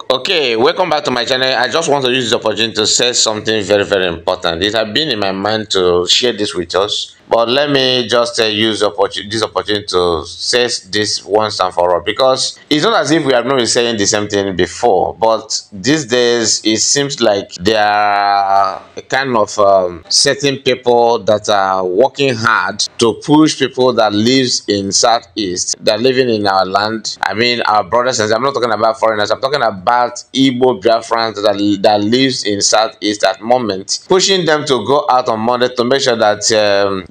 Okay, welcome back to my channel. I just want to use this opportunity to say something very, very important. It has been in my mind to share this with us, but let me just use this opportunity to say this once and for all, because it's not as if we have not been saying the same thing before, but these days it seems like there are a kind of certain people that are working hard to push people that lives in Southeast, that living in our land. I mean, our brothers and I'm not talking about foreigners. I'm talking about Igbo Biafrans that lives in Southeast at the moment, pushing them to go out on Monday to make sure that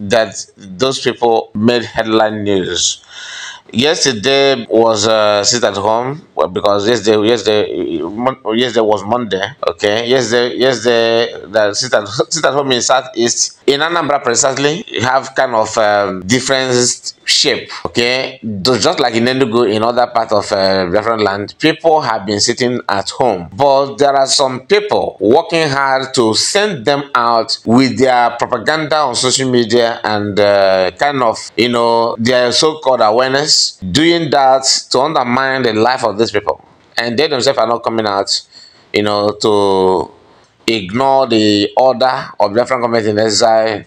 that those people made headline news. Yesterday was sit at home, well, because yesterday was Monday. Okay, yesterday the sit at home in Southeast in Anambra precisely have kind of different shape. Okay, just like in Enugu, in other part of different land, people have been sitting at home, but there are some people working hard to send them out with their propaganda on social media and kind of, you know, their so-called awareness, doing that to undermine the life of these people, and they themselves are not coming out, you know, to ignore the order of different government in exile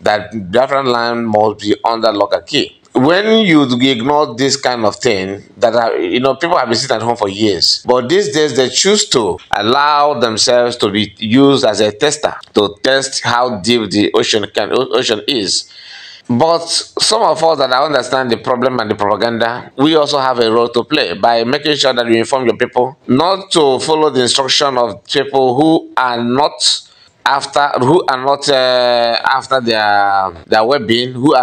that different land must be under lock and key. When you ignore this kind of thing, that are, you know, people have been sitting at home for years, but these days they choose to allow themselves to be used as a tester to test how deep the ocean is. But some of us that understand the problem and the propaganda, we also have a role to play by making sure that you inform your people not to follow the instruction of people who are not after their well-being, who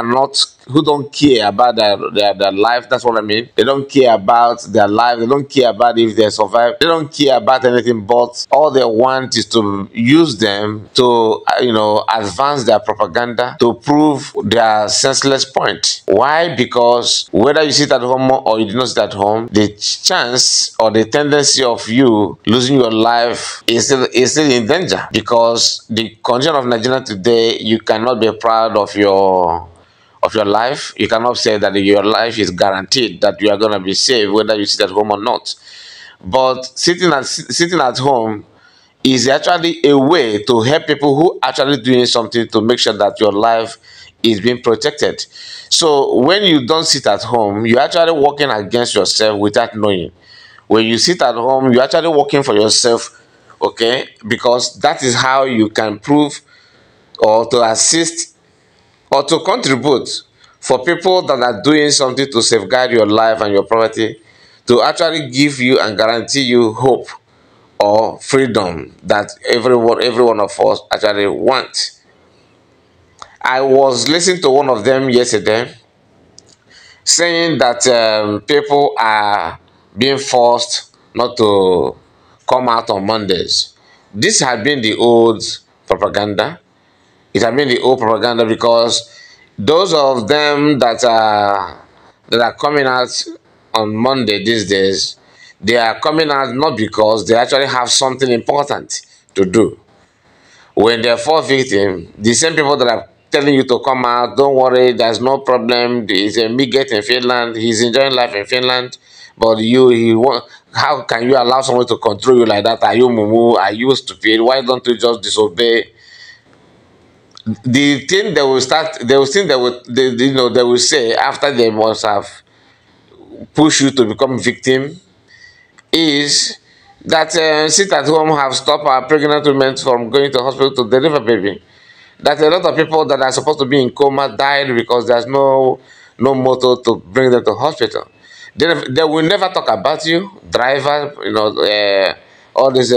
don't care about their life. That's what I mean. They don't care about their life. They don't care about if they survive. They don't care about anything, but all they want is to use them to you know, advance their propaganda to prove their senseless point. Why? Because whether you sit at home or you do not sit at home, the chance or the tendency of you losing your life is still in danger, because the condition of Nigeria today, you cannot be proud of your life. You cannot say that your life is guaranteed, that you are going to be safe whether you sit at home or not. But sitting at home is actually a way to help people who are actually doing something to make sure that your life is being protected. So when you don't sit at home, you're actually working against yourself without knowing. When you sit at home, you're actually working for yourself, okay? Because that is how you can prove or to assist or to contribute for people that are doing something to safeguard your life and your property, to actually give you and guarantee you hope or freedom that every one of us actually want. I was listening to one of them yesterday saying that people are being forced not to come out on Mondays. This had been the old propaganda. It had been the old propaganda, because those of them that are coming out on Monday these days, they are coming out not because they actually have something important to do. When they fall victim, the same people that are telling you to come out, don't worry, there's no problem, there's a Miget in Finland, he's enjoying life in Finland, but how can you allow someone to control you like that? Are you mumu? Are you stupid? Why don't you just disobey? The thing they will start, they will think they will say after they must have pushed you to become victim is that sit at home have stopped our pregnant women from going to hospital to deliver baby. That a lot of people that are supposed to be in coma died because there's no motor to bring them to hospital. They will never talk about you, driver, you know, all these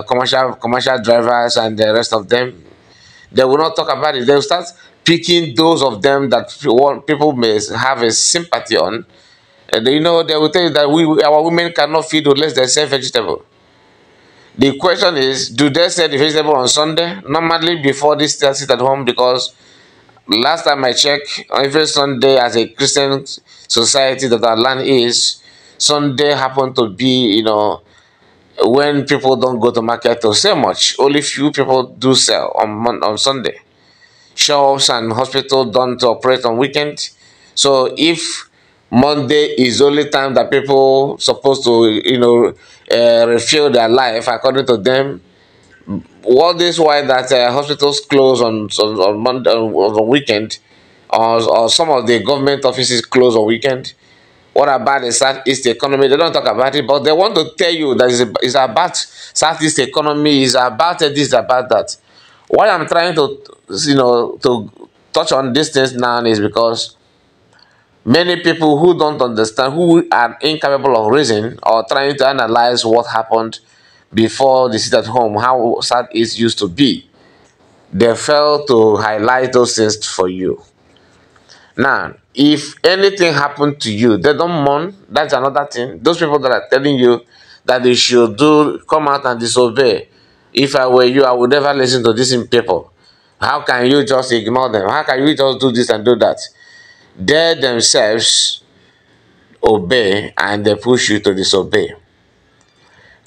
commercial drivers and the rest of them. They will not talk about it. They will start picking those of them that people may have a sympathy on. And you know, they will tell you that our women cannot feed unless they sell vegetable. The question is, do they sell the vegetable on Sunday? Normally before this, they sit at home, because last time I checked, every Sunday as a Christian society that our land is, Sunday happened to be, you know, when people don't go to market to sell much. Only few people do sell on Sunday. Shops and hospitals don't operate on weekend. So if Monday is only time that people supposed to, refuel their life according to them. What is why that hospitals close on Monday on the weekend, or some of the government offices close on weekend? What about the Southeast economy? They don't talk about it, but they want to tell you that it's about Southeast economy, is about this, about that. Why I'm trying to, to touch on these things now is because many people who don't understand, who are incapable of reason or trying to analyze what happened before they sit at home, how Southeast used to be, they fail to highlight those things for you. Now, if anything happened to you, they don't mourn. That's another thing. Those people that are telling you that they should come out and disobey. If I were you, I would never listen to these people. How can you just ignore them? How can you just do this and do that? They themselves obey and they push you to disobey.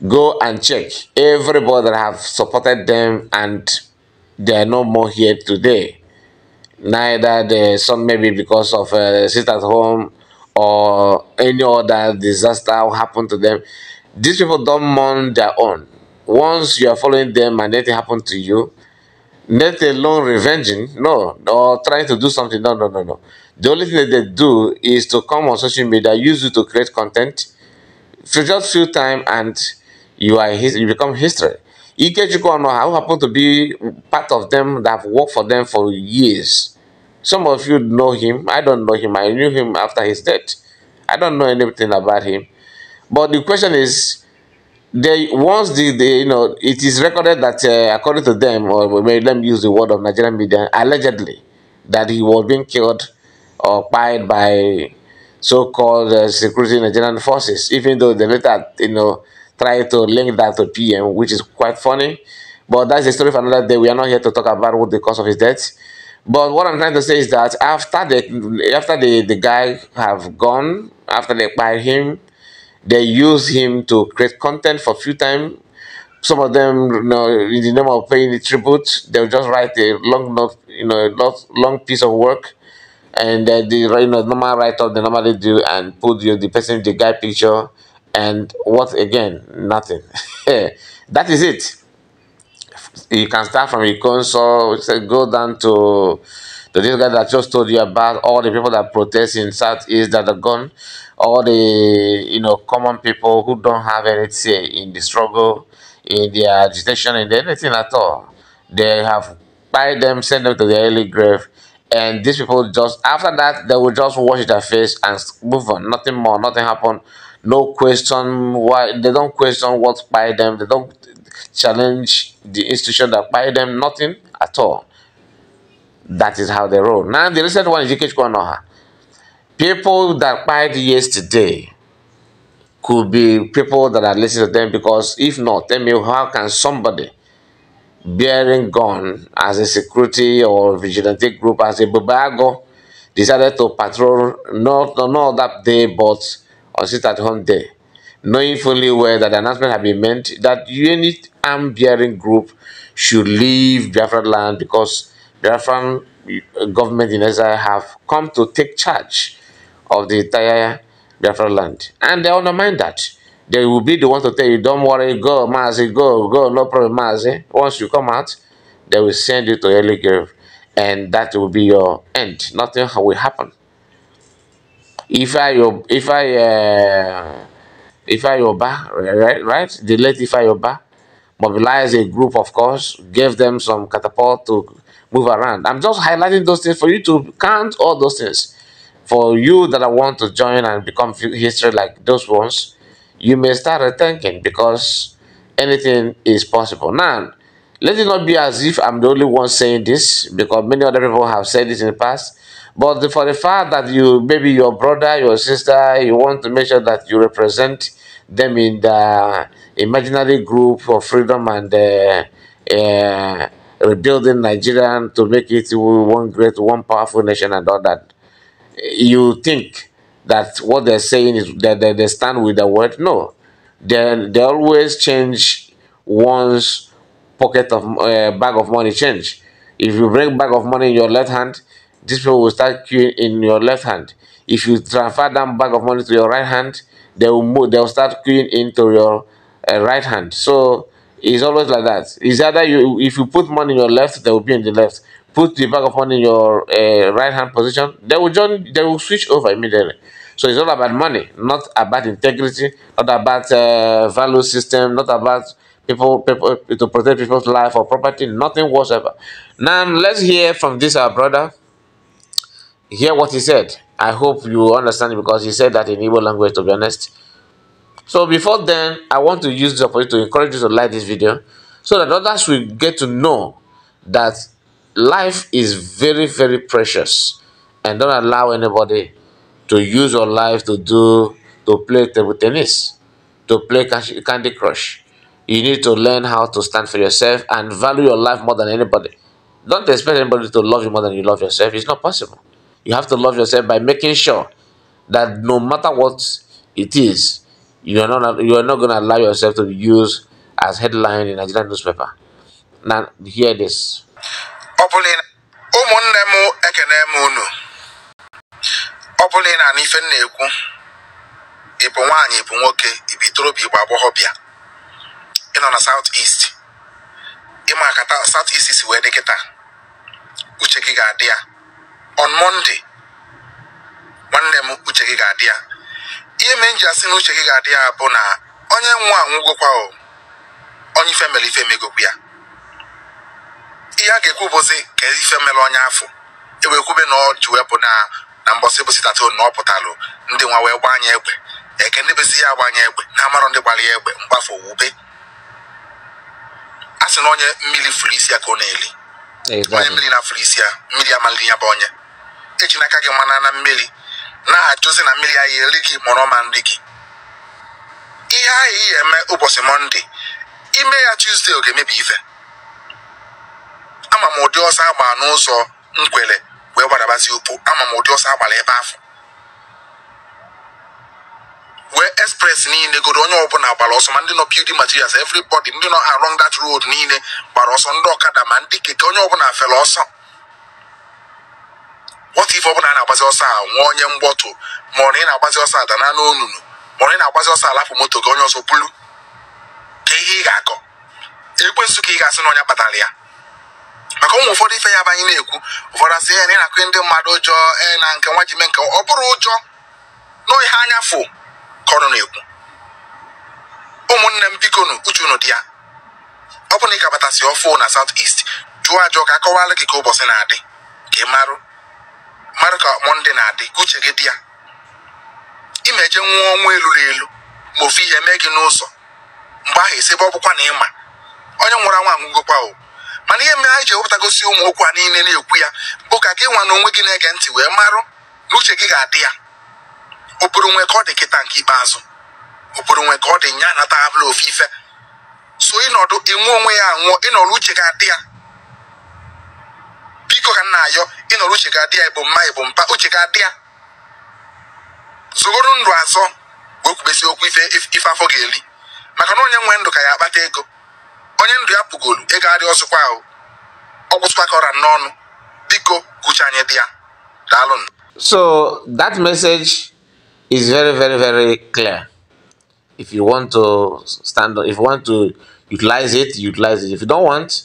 Go and check everybody that have supported them and they are no more here today. Neither the some maybe because of sit at home or any other disaster happened to them. These people don't mourn their own. Once you are following them and anything happened to you, let alone revenging, no, or trying to do something, no, no, no, no. The only thing that they do is to come on social media, use you to create content for just few time, and you become history. Ikechukwu Onoha, who happened to be part of them that have worked for them for years. Some of you know him. I don't know him. I knew him after his death. I don't know anything about him. But the question is, it is recorded that according to them, or maybe let me use the word of Nigerian media, allegedly, that he was being killed or fired by so-called security Nigerian forces, even though they later, try to link that to PM, which is quite funny. But that's a story for another day. We are not here to talk about what the cause of his death. But what I'm trying to say is that after the guy have gone, after they fired him, they use him to create content for a few time. Some of them, in the name of paying the tribute, they'll just write a long note, long piece of work, and the normal write up they normally do, and put the guy picture, and what again? Nothing. That is it. You can start from a console, go down to this guy that just told you about all the people that protest in Southeast that are gone, all the common people who don't have any say in the struggle, in their agitation, in anything at all. They have buy them, send them to the early grave, and these people just after that they will just wash their face and move on. Nothing more, nothing happened. No question why they don't question what by them. They don't challenge the institution that buy them, nothing at all. That is how they roll. Now the recent one is Ikechukwu Onoha. People that died yesterday could be people that are listening to them, because if not, tell me how can somebody bearing gun as a security or vigilante group, as a Bubago, decided to patrol not that day but on sit at home day, knowing fully well that the announcement had been meant that any armed bearing group should leave Biafra land, because Biafran government in Israel have come to take charge of the entire Biafra land, and they undermine that. They will be the ones to tell you, don't worry, go, Mazi, go, no problem, Mazi. Once you come out, they will send you to early grave, and that will be your end. Nothing will happen. Ifa Yoba, right? The late Ifa Yoba mobilized a group, of course, gave them some catapult to move around. I'm just highlighting those things for you to count all those things. For you that I want to join and become history like those ones, you may start rethinking, because anything is possible. Now, let it not be as if I'm the only one saying this, because many other people have said this in the past. But for the fact that maybe your brother, your sister, you want to make sure that you represent them in the imaginary group for freedom and rebuilding Nigeria to make it one great, one powerful nation and all that, you think that what they're saying is that they stand with the word. No, they always change one's pocket of bag of money change. If you bring bag of money in your left hand, these people will start queuing in your left hand. If you transfer that bag of money to your right hand, they will move. They will start queuing into your right hand. So it's always like that. It's either you, if you put money in your left, they will be in the left. Put the bag of money in your right hand position, they will join. They will switch over immediately. So it's all about money, not about integrity, not about value system, not about people to protect people's life or property, nothing whatsoever. Now let's hear from this our brother. Hear what he said. I hope you understand it because he said that in Igbo language, to be honest. So before then, I want to use this opportunity to encourage you to like this video so that others will get to know that life is very, very precious, and don't allow anybody to use your life to play table tennis, to play Candy Crush. You need to learn how to stand for yourself and value your life more than anybody. Don't expect anybody to love you more than you love yourself. It's not possible. You have to love yourself by making sure that no matter what it is, you are not going to allow yourself to be used as headline in a Nigerian newspaper. Now, hear this. Southeast. Southeast is where they get on Monday. One name Ucheki Gadia. Ye menja sin Ucheki Gadia Bona. Onye nwa nwugo kwa o. Onye family feme go kwa. Iya ge kuboze ke family onye afu. Ewe kube no juwe bona na mbosi bosi tato no potalo. Ndi nwa we gbanye egbe. Eke ndi bezi ya gbanye egbe. Na maro ndi gbali egbe mgbafo wube. Asin onye mmili Frisia koneli. Onye mmili na Frisia, mmili amali ya bonye. Echinaka ge mana na mmili. Na Jose na mmiri ayi eliki monoma ndiki. Ihe ayi eme ụbọchị Monday. Ime ya Tuesday oge mebi ife. Ama m ụdị ọsọ agba n'ụzọ nkwele wee gbadabazi upo. Ama m ụdị ọsọ agbala ebe afọ. Where express niile godo onye ọbụla agbala ọsọ ma ndị nọ building materials, everybody ndị nọ along that road niile gbara ọsọ, ndị ọkada ma ndị keke onye ọbụla fere ọsọ. What if ọbụla na-agbazi ọsọ a nwa onye mgbọtụ ma ọ na ị na-agbazi ọsọ adana n'onunu ma ọ na ị na-agbazi ọsọ alapụ moto gị onye ọzọ bulu ka ihe ị ga-akọ ekwensu ka ị ga-asị na onye kpatara ya. Maka ụmụ ụfọdụ ife ya abanye na-ekwu ụfọdụ asị ya na ị na-akụ ndị mmadụ ụjọ na nke nwa ji mee nke ọ bụrụ ụjọ na ihe anya fụ ka ọnụ na-ekwu. Ụmụnne m biko nụ uche unu dị ya. Ọ bụ na ị kabatasị ọfụ na South East jụọ ajọ ka akọwala gị ka ụbọchị na-adị ka ị marụ ka Monday na-adị ka uche gị dị ya. Imeje nwa ọnwa eluru elu ma ofu ihe mee gị n'ụzọ mgbe ahụ esebe ọ bụkwa na ịma onye nwụrụ anwa anwụgokwa o. Mana ihe mere anyị ji ewepụtagosi ụmụ okwu a niile na-ekwu ya bụ ka gị nwa na onwe gị na-ege ntị wee marụ na uche gị ga-adị ya. Okporo nwe ka ọ dị kịta nke ikpeazụ, okporo nwe ka ọ dị nya nata abụla ofu ife. So ịnọdụ enwe onwe ya anwụọ, ịnọrọ uche ga-adị ya. Biko ka nna ayọ ịnọrọ uche ga-adị ya ebo mma ebo mpa uche ga-adị ya. Zogoro ndụ azọ wee kwubesi okwu ife afọ ga-eli maka na onye nwe ndụ ka ya akpata ego. Onye ndụ ya pụgolu ego adị ọzọkwa ahụ ọ gwụsịkwa ka ọra n'ọnụ. Biko kuche anyị dị ya. Daalụ. So that message is very, very, very clear. If you want to stand on, if you want to utilize it, utilize it. If you don't want,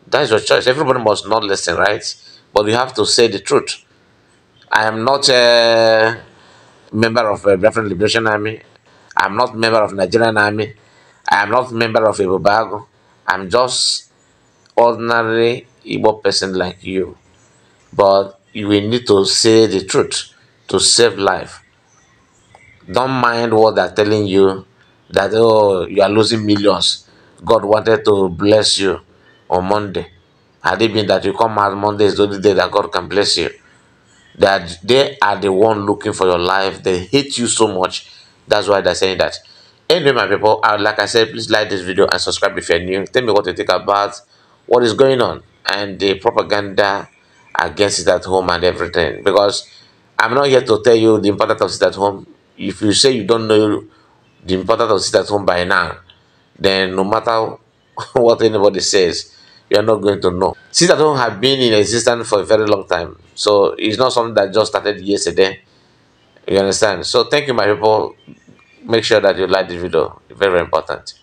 that's your choice. Everybody must not listen, right? But you have to say the truth. I am not a member of a Biafra Liberation Army. I'm not a member of Nigerian Army. I am not a member of Igbo Bago. I'm just ordinary Igbo person like you. But you will need to say the truth to save life. Don't mind what they're telling you that, oh, you are losing millions. God wanted to bless you on Monday. Had it been that you come out Monday is the only day that God can bless you. That they are the one looking for your life. They hate you so much. That's why they're saying that. Anyway, my people, like I said, please like this video and subscribe if you're new. Tell me what you think about what is going on and the propaganda against it at home and everything. Because I'm not here to tell you the importance of sit at home. If you say you don't know the importance of sit at home by now, then no matter what anybody says, you're not going to know. Sit at home have been in existence for a very long time. So it's not something that just started yesterday. You understand? So thank you, my people. Make sure that you like this video. Very, very important.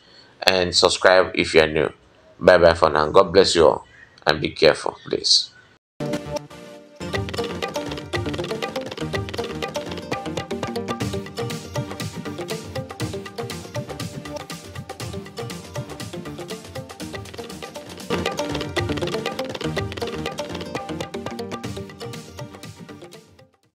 And subscribe if you're new. Bye bye for now. God bless you all. And be careful, please.